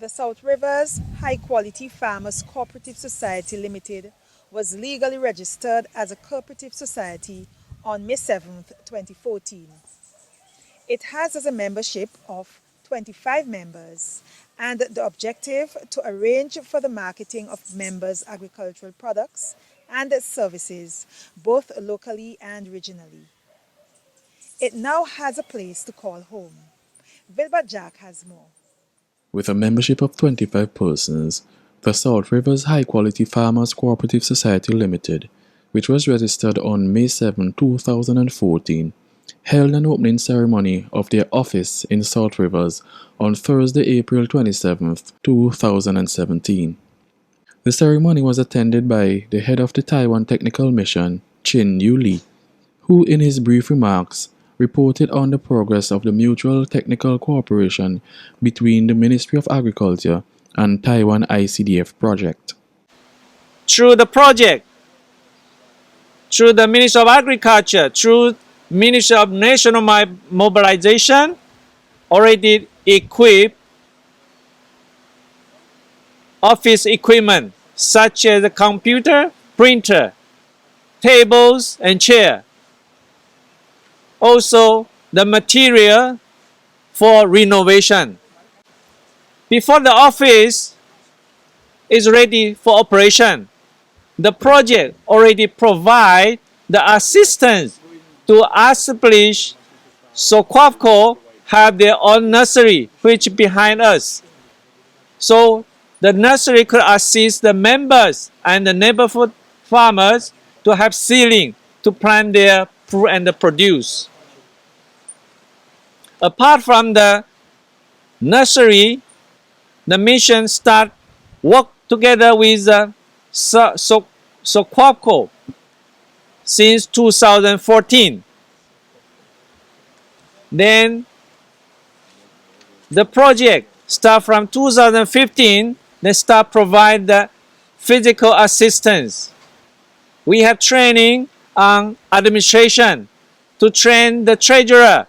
The South Rivers High Quality Farmers Cooperative Society Limited was legally registered as a cooperative society on May 7, 2014. It has as a membership of 25 members and the objective to arrange for the marketing of members' agricultural products and services both locally and regionally. It now has a place to call home. Wilbur Jack has more. With a membership of 25 persons, the South Rivers High Quality Farmers Cooperative Society Limited, which was registered on May 7, 2014, held an opening ceremony of their office in South Rivers on Thursday, April 27, 2017. The ceremony was attended by the head of the Taiwan Technical Mission, Chin Yu Lee, who in his brief remarks reported on the progress of the mutual technical cooperation between the Ministry of Agriculture and Taiwan ICDF project. Through the project, through the Ministry of Agriculture, through Ministry of National Mobilization, already equipped office equipment such as a computer, printer, tables and chair. Also, the material for renovation. Before the office is ready for operation, the project already provide the assistance to establish Soquapco have their own nursery which behind us. So the nursery could assist the members and the neighborhood farmers to have seedling to plant their fruit and the produce. Apart from the nursery, the mission start work together with Soquapco since 2014. Then the project start from 2015. They start provide the physical assistance. We have training on administration to train the treasurer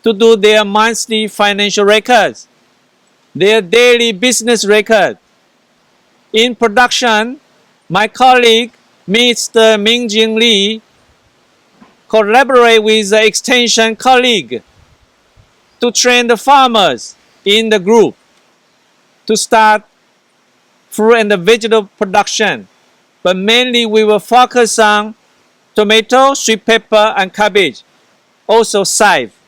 to do their monthly financial records, their daily business record. In production, my colleague, Mr. Mingjing Lee, collaborate with the extension colleague to train the farmers in the group to start fruit and the vegetable production. But mainly we will focus on tomato, sweet pepper, and cabbage, also scythe.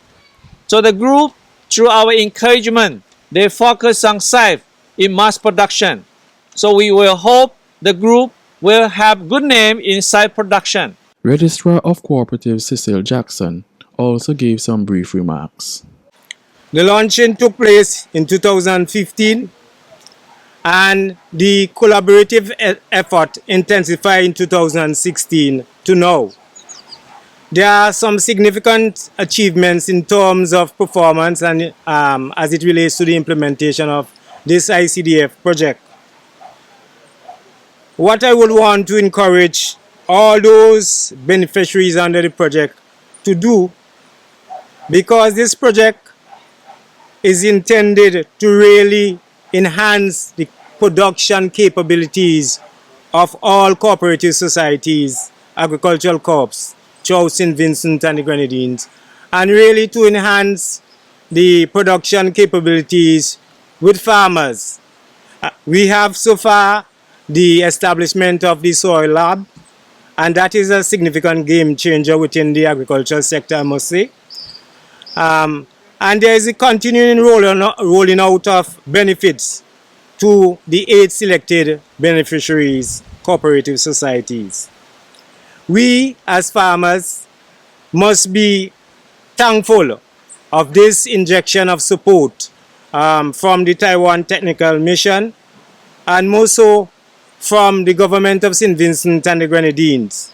So the group, through our encouragement, they focus on scythe in mass production. So we will hope the group will have good name in scythe production. Registrar of Cooperatives Cecil Jackson also gave some brief remarks. The launching took place in 2015 and the collaborative effort intensified in 2016 to now. There are some significant achievements in terms of performance and as it relates to the implementation of this ICDF project. What I would want to encourage all those beneficiaries under the project to do, because this project is intended to really enhance the production capabilities of all cooperative societies, agricultural corps, throughout St. Vincent and the Grenadines, and really to enhance the production capabilities with farmers. We have so far the establishment of the soil lab, and that is a significant game changer within the agricultural sector, I must say. And there is a continuing rolling out of benefits to the 8 selected beneficiaries, cooperative societies. We as farmers must be thankful of this injection of support from the Taiwan Technical Mission and more so from the government of St. Vincent and the Grenadines.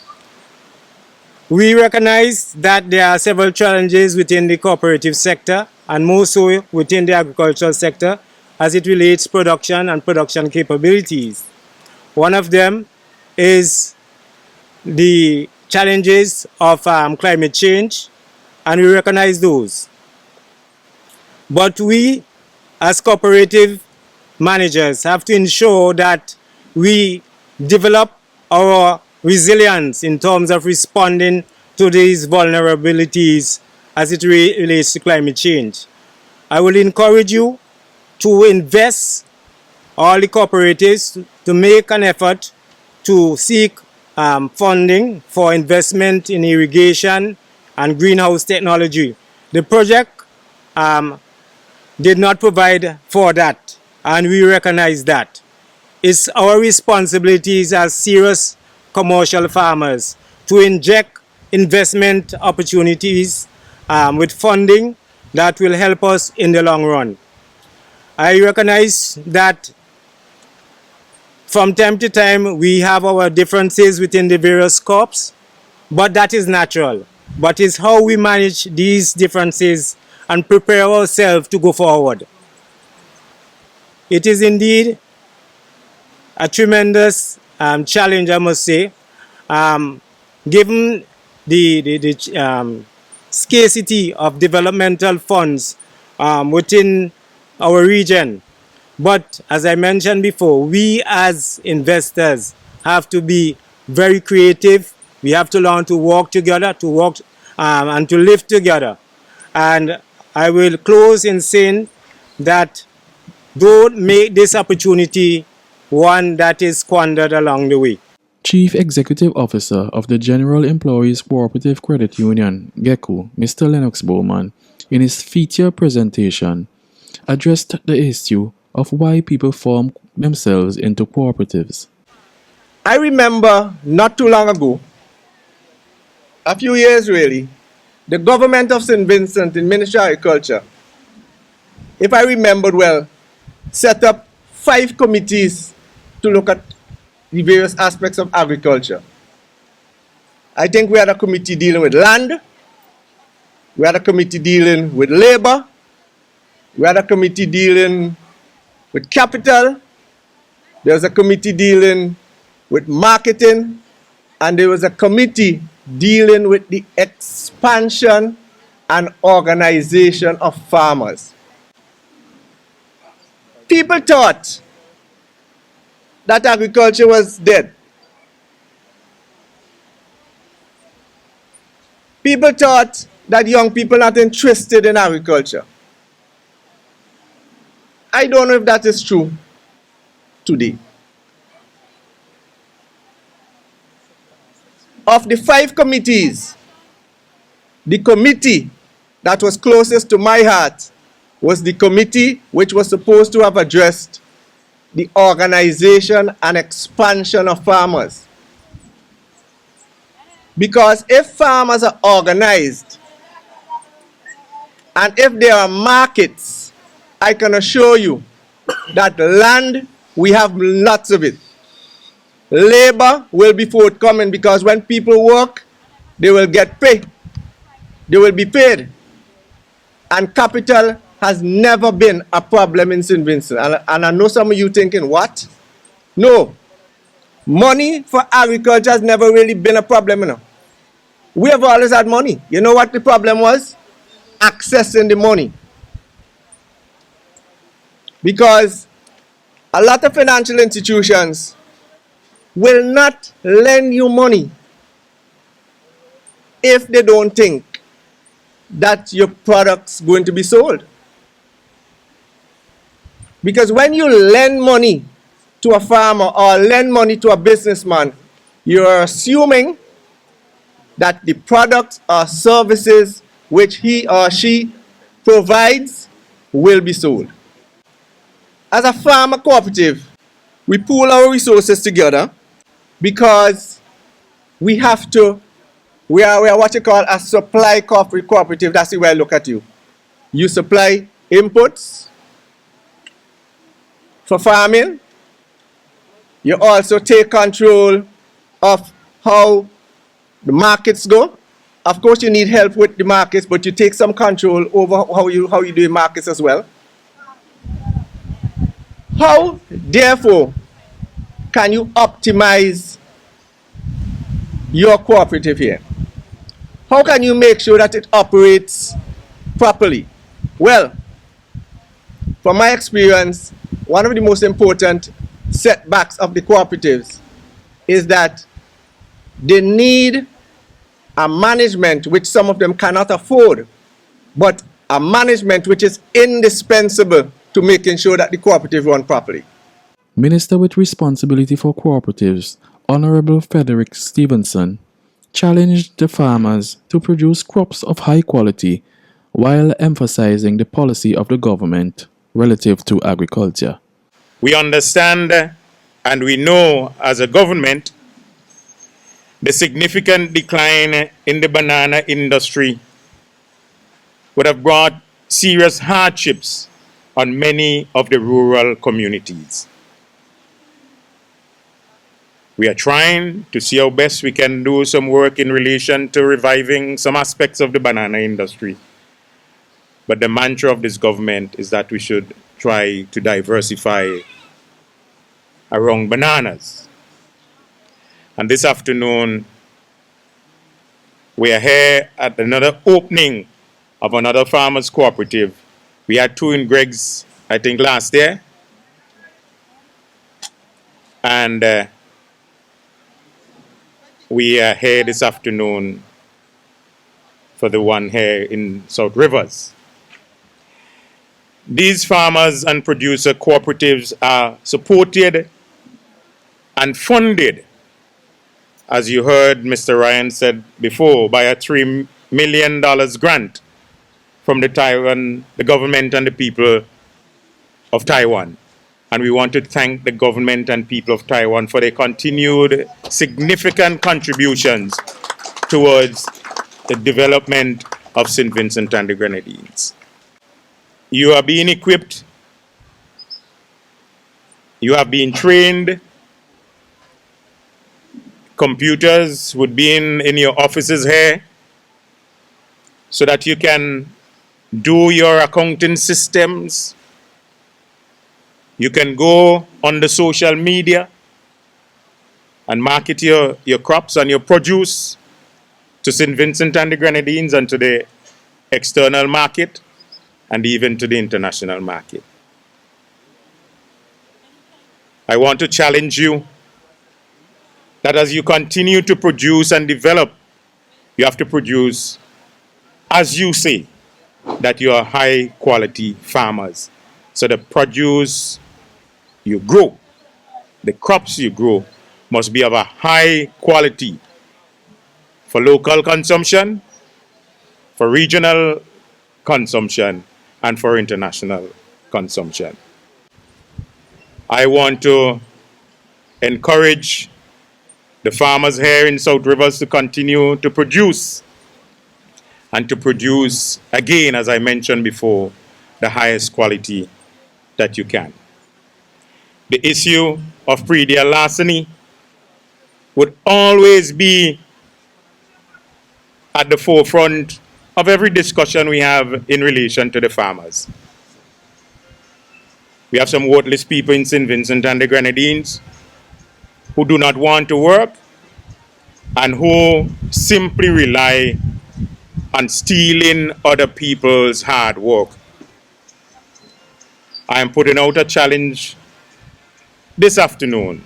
We recognize that there are several challenges within the cooperative sector and more so within the agricultural sector as it relates production and production capabilities. One of them is the challenges of climate change, and we recognize those. But we, as cooperative managers have to ensure that we develop our resilience in terms of responding to these vulnerabilities as it relates to climate change. I will encourage you to invest all the cooperatives to make an effort to seek funding for investment in irrigation and greenhouse technology. The project did not provide for that, and we recognize that. It's our responsibilities as serious commercial farmers to inject investment opportunities with funding that will help us in the long run. I recognize that from time to time we have our differences within the various corps, but that is natural. But it's how we manage these differences and prepare ourselves to go forward. It is indeed a tremendous challenge, I must say, given the scarcity of developmental funds within our region. But as I mentioned before, we as investors have to be very creative. We have to learn to work together, to work and to live together. And I will close in saying that don't make this opportunity one that is squandered along the way. Chief Executive Officer of the General Employees Cooperative Credit Union, GECO, Mr. Lennox Bowman, in his feature presentation, addressed the issue of why people form themselves into cooperatives. I remember not too long ago, a few years really, the government of St. Vincent in Ministry of Agriculture, if I remembered well, set up 5 committees to look at the various aspects of agriculture. I think we had a committee dealing with land, we had a committee dealing with labor, we had a committee dealing with capital, there was a committee dealing with marketing, and there was a committee dealing with the expansion and organization of farmers. People thought that agriculture was dead. People thought that young people are not interested in agriculture. I don't know if that is true today. Of the 5 committees, the committee that was closest to my heart was the committee which was supposed to have addressed the organization and expansion of farmers. Because if farmers are organized and if there are markets, I can assure you that land, we have lots of it. Labor will be forthcoming because when people work, they will get paid. They will be paid. And capital has never been a problem in St. Vincent. And I know some of you thinking, what? No. Money for agriculture has never really been a problem. You know. We have always had money. You know what the problem was? Accessing the money. Because a lot of financial institutions will not lend you money if they don't think that your product's going to be sold. Because when you lend money to a farmer or lend money to a businessman, you're assuming that the products or services which he or she provides will be sold. As a farmer cooperative, we pool our resources together because we are what you call a supply cooperative. That's the way I look at you. You supply inputs for farming. You also take control of how the markets go. Of course, you need help with the markets, but you take some control over how you do markets as well. How, therefore, can you optimize your cooperative here? How can you make sure that it operates properly? Well, from my experience, one of the most important setbacks of the cooperatives is that they need a management which some of them cannot afford, but a management which is indispensable to making sure that the cooperative run properly. Minister with responsibility for cooperatives, Honorable Frederick Stevenson, challenged the farmers to produce crops of high quality while emphasizing the policy of the government relative to agriculture. We understand and we know as a government the significant decline in the banana industry would have brought serious hardships on many of the rural communities. We are trying to see how best we can do some work in relation to reviving some aspects of the banana industry. But the mantra of this government is that we should try to diversify around bananas. And this afternoon, we are here at another opening of another farmers cooperative. We had two in Greg's, I think, last year. And we are here this afternoon for the one here in South Rivers. These farmers and producer cooperatives are supported and funded, as you heard Mr. Ryan said before, by a $3 million grant from the government and the people of Taiwan. And we want to thank the government and people of Taiwan for their continued significant contributions towards the development of St. Vincent and the Grenadines. You are being equipped, you have been trained, computers would be in your offices here so that you can do your accounting systems. You can go on the social media and market your crops and your produce to St. Vincent and the Grenadines and to the external market and even to the international market. I want to challenge you that as you continue to produce and develop, you have to produce, as you say, that you are high quality farmers. So the produce you grow, the crops you grow, must be of a high quality for local consumption, for regional consumption, and for international consumption. I want to encourage the farmers here in South Rivers to continue to produce and to produce, again, as I mentioned before, the highest quality that you can. The issue of predial larceny would always be at the forefront of every discussion we have in relation to the farmers. We have some worthless people in St. Vincent and the Grenadines who do not want to work and who simply rely on stealing other people's hard work. I am putting out a challenge this afternoon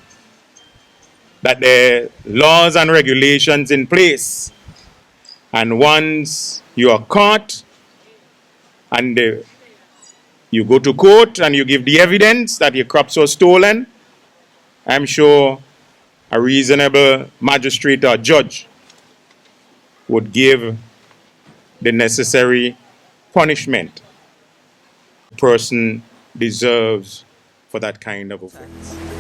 that there are laws and regulations in place, and once you are caught and you go to court and you give the evidence that your crops were stolen, I'm sure a reasonable magistrate or judge would give the necessary punishment the person deserves for that kind of offense.